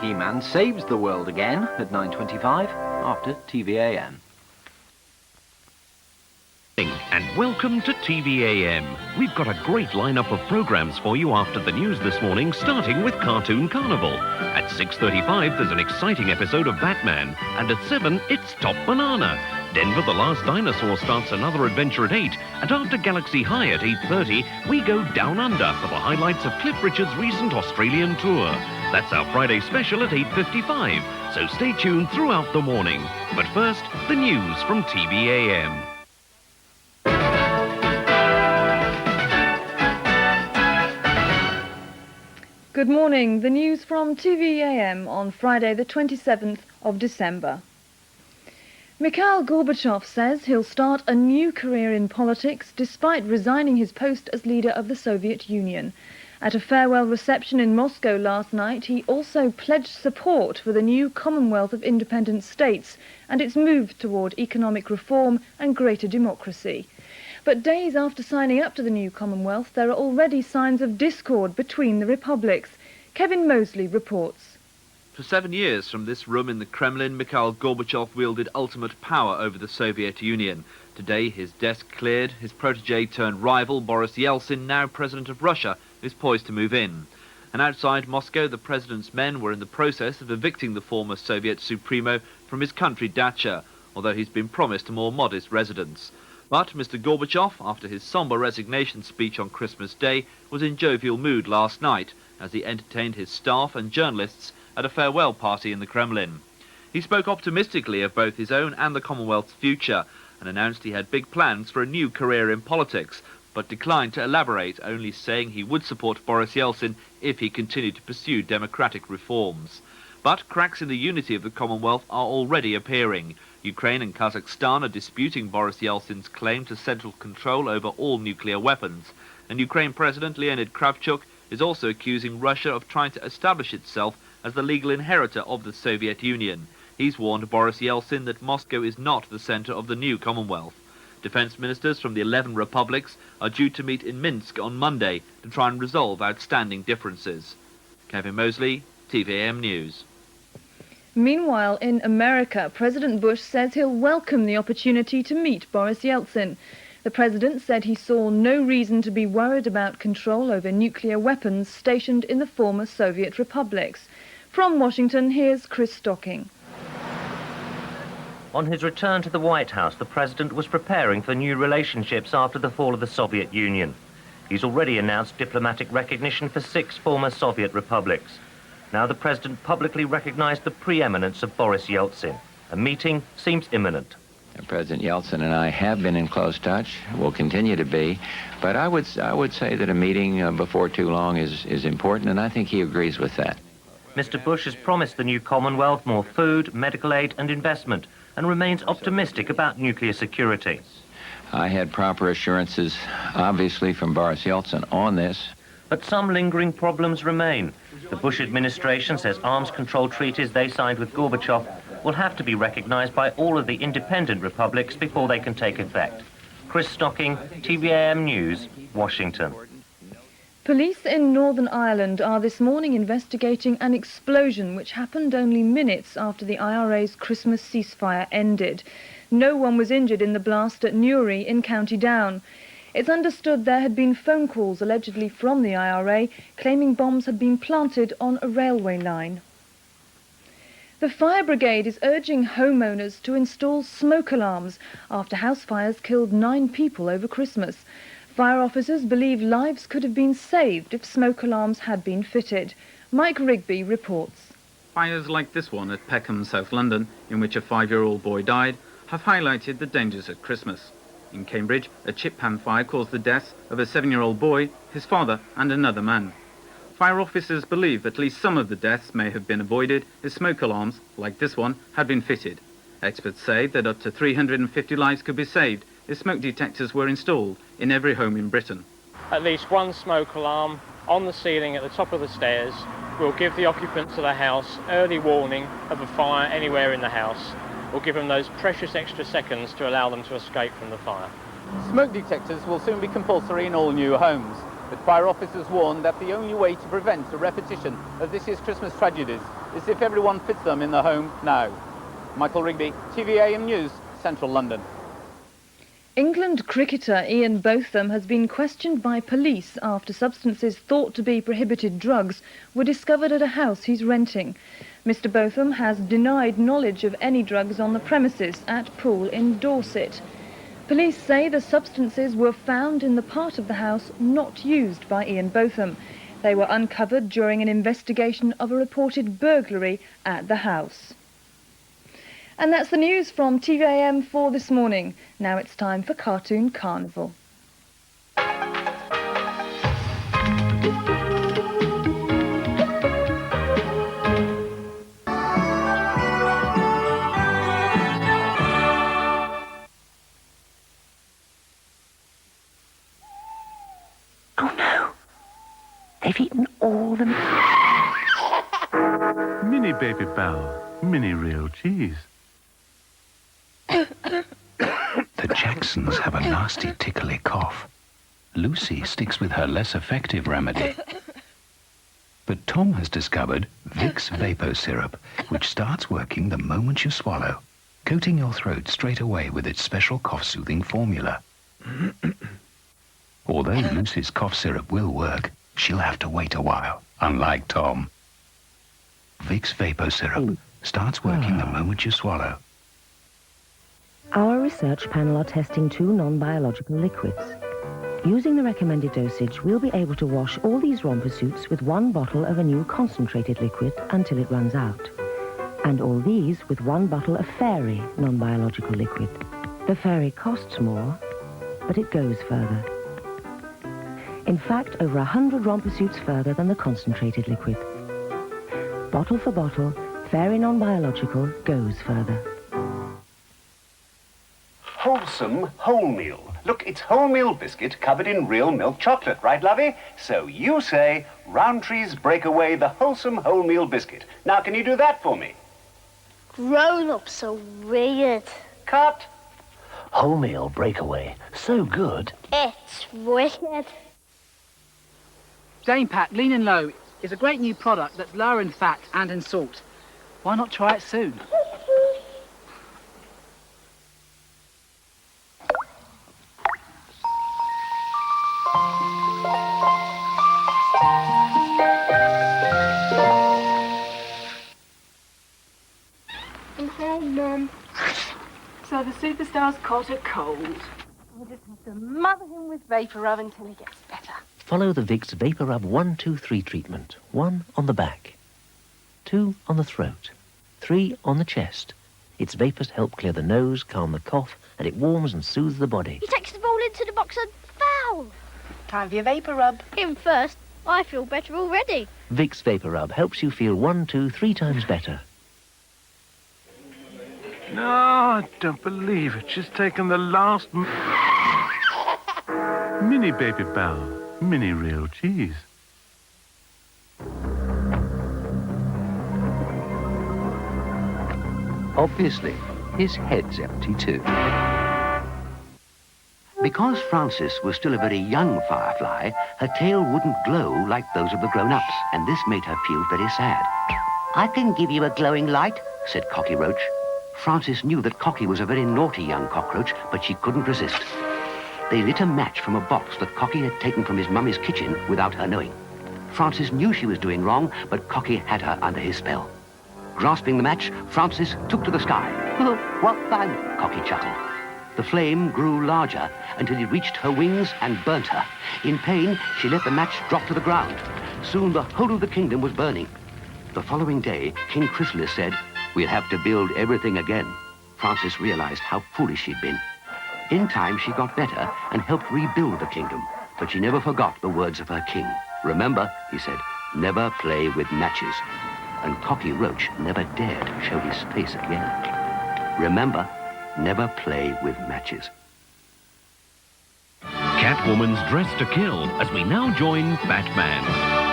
He-Man saves the world again at 9:25 after TVAM. And welcome to TVAM. We've got a great lineup of programmes for you after the news this morning, starting with Cartoon Carnival. At 6:35, there's an exciting episode of Batman, and at 7, it's Top Banana. Denver the Last Dinosaur starts another adventure at 8, and after Galaxy High at 8:30, we go down under for the highlights of Cliff Richard's recent Australian tour. That's our Friday special at 8:55, so stay tuned throughout the morning. But first, the news from TVAM. Good morning. The news from TVAM on Friday the 27th of December. Mikhail Gorbachev says he'll start a new career in politics despite resigning his post as leader of the Soviet Union. At a farewell reception in Moscow last night, he also pledged support for the new Commonwealth of Independent States and its move toward economic reform and greater democracy. But days after signing up to the new Commonwealth, there are already signs of discord between the republics. Kevin Mosley reports. For 7 years from this room in the Kremlin, Mikhail Gorbachev wielded ultimate power over the Soviet Union. Today, his desk cleared, his protege-turned-rival, Boris Yeltsin, now president of Russia, is poised to move in. And outside Moscow, the president's men were in the process of evicting the former Soviet Supremo from his country dacha, although he's been promised a more modest residence. But Mr. Gorbachev, after his sombre resignation speech on Christmas Day, was in jovial mood last night as he entertained his staff and journalists at a farewell party in the Kremlin. He spoke optimistically of both his own and the Commonwealth's future and announced he had big plans for a new career in politics, but declined to elaborate, only saying he would support Boris Yeltsin if he continued to pursue democratic reforms. But cracks in the unity of the Commonwealth are already appearing. Ukraine and Kazakhstan are disputing Boris Yeltsin's claim to central control over all nuclear weapons, and Ukraine President Leonid Kravchuk is also accusing Russia of trying to establish itself as the legal inheritor of the Soviet Union. He's warned Boris Yeltsin that Moscow is not the centre of the new Commonwealth. Defence ministers from the 11 republics are due to meet in Minsk on Monday to try and resolve outstanding differences. Kevin Mosley, TVAM News. Meanwhile, in America, President Bush says he'll welcome the opportunity to meet Boris Yeltsin. The president said he saw no reason to be worried about control over nuclear weapons stationed in the former Soviet republics. From Washington, here's Chris Stocking. On his return to the White House, the president was preparing for new relationships after the fall of the Soviet Union. He's already announced diplomatic recognition for 6 former Soviet republics. Now the president publicly recognized the preeminence of Boris Yeltsin. A meeting seems imminent. President Yeltsin and I have been in close touch, will continue to be, but I would say that a meeting before too long is important, and I think he agrees with that. Mr. Bush has promised the new Commonwealth more food, medical aid and investment, and remains optimistic about nuclear security. I had proper assurances, obviously, from Boris Yeltsin on this. But some lingering problems remain. The Bush administration says arms control treaties they signed with Gorbachev will have to be recognized by all of the independent republics before they can take effect. Chris Stocking, TVAM News, Washington. Police in Northern Ireland are this morning investigating an explosion which happened only minutes after the IRA's Christmas ceasefire ended. No one was injured in the blast at Newry in County Down. It's understood there had been phone calls allegedly from the IRA claiming bombs had been planted on a railway line. The fire brigade is urging homeowners to install smoke alarms after house fires killed 9 people over Christmas. Fire officers believe lives could have been saved if smoke alarms had been fitted. Mike Rigby reports. Fires like this one at Peckham, South London, in which a 5-year-old boy died, have highlighted the dangers at Christmas. In Cambridge, a chip pan fire caused the deaths of a 7-year-old boy, his father and another man. Fire officers believe at least some of the deaths may have been avoided if smoke alarms, like this one, had been fitted. Experts say that up to 350 lives could be saved if smoke detectors were installed in every home in Britain. At least one smoke alarm on the ceiling at the top of the stairs will give the occupants of the house early warning of a fire anywhere in the house, or give them those precious extra seconds to allow them to escape from the fire. Smoke detectors will soon be compulsory in all new homes. But fire officers warn that the only way to prevent a repetition of this year's Christmas tragedies is if everyone fits them in their home now. Michael Rigby, TVAM News, Central London. England cricketer Ian Botham has been questioned by police after substances thought to be prohibited drugs were discovered at a house he's renting. Mr. Botham has denied knowledge of any drugs on the premises at Poole in Dorset. Police say the substances were found in the part of the house not used by Ian Botham. They were uncovered during an investigation of a reported burglary at the house. And that's the news from TVAM for this morning. Now it's time for Cartoon Carnival. Oh no! They've eaten all the... Mini baby Belle, mini real cheese. The Jacksons have a nasty tickly cough. Lucy sticks with her less effective remedy. But Tom has discovered Vicks Vapor Syrup, which starts working the moment you swallow, coating your throat straight away with its special cough-soothing formula. Although Lucy's cough syrup will work, she'll have to wait a while, unlike Tom. Vicks Vapor Syrup starts working the moment you swallow. Our research panel are testing 2 non-biological liquids. Using the recommended dosage, we'll be able to wash all these romper suits with 1 bottle of a new concentrated liquid until it runs out. And all these with 1 bottle of Fairy non-biological liquid. The Fairy costs more, but it goes further. In fact, over 100 romper suits further than the concentrated liquid. Bottle for bottle, Fairy non-biological goes further. Wholesome wholemeal. Look, it's wholemeal biscuit covered in real milk chocolate, right, lovey? So you say, Roundtree's Breakaway, the wholesome wholemeal biscuit. Now, can you do that for me? Grown-ups are weird. Cut. Wholemeal Breakaway, so good. It's wicked. Dane Pack Lean and Low is a great new product that's lower in fat and in salt. Why not try it soon? I'm home, Mum. So the superstar's caught a cold. We'll just have to mother him with Vapor Rub until he gets better. Follow the Vicks Vapor Rub 1, 2, 3 treatment. 1 on the back, 2 on the throat, 3 on the chest. Its vapors help clear the nose, calm the cough, and it warms and soothes the body. He takes the ball into the box and foul. Time for your Vapor Rub. Him first. I feel better already. Vicks Vapor Rub helps you feel 1, 2, 3 times better. No, I don't believe it. She's taken the last... Mini baby Belle, mini real cheese. Obviously, his head's empty too. Because Frances was still a very young firefly, her tail wouldn't glow like those of the grown-ups, and this made her feel very sad. "I can give you a glowing light," said Cocky Roach. Frances knew that Cocky was a very naughty young cockroach, but she couldn't resist. They lit a match from a box that Cocky had taken from his mummy's kitchen without her knowing. Frances knew she was doing wrong, but Cocky had her under his spell. Grasping the match, Frances took to the sky. "Oh, what fun!" Cocky chuckled. The flame grew larger until it reached her wings and burnt her. In pain, she let the match drop to the ground. Soon the whole of the kingdom was burning. The following day, King Chrysalis said, "We'll have to build everything again." Frances realized how foolish she'd been. In time, she got better and helped rebuild the kingdom, but she never forgot the words of her king. "Remember," he said, "never play with matches." And Cocky Roach never dared show his face again. Remember, never play with matches. Catwoman's Dressed to Kill as we now join Batman.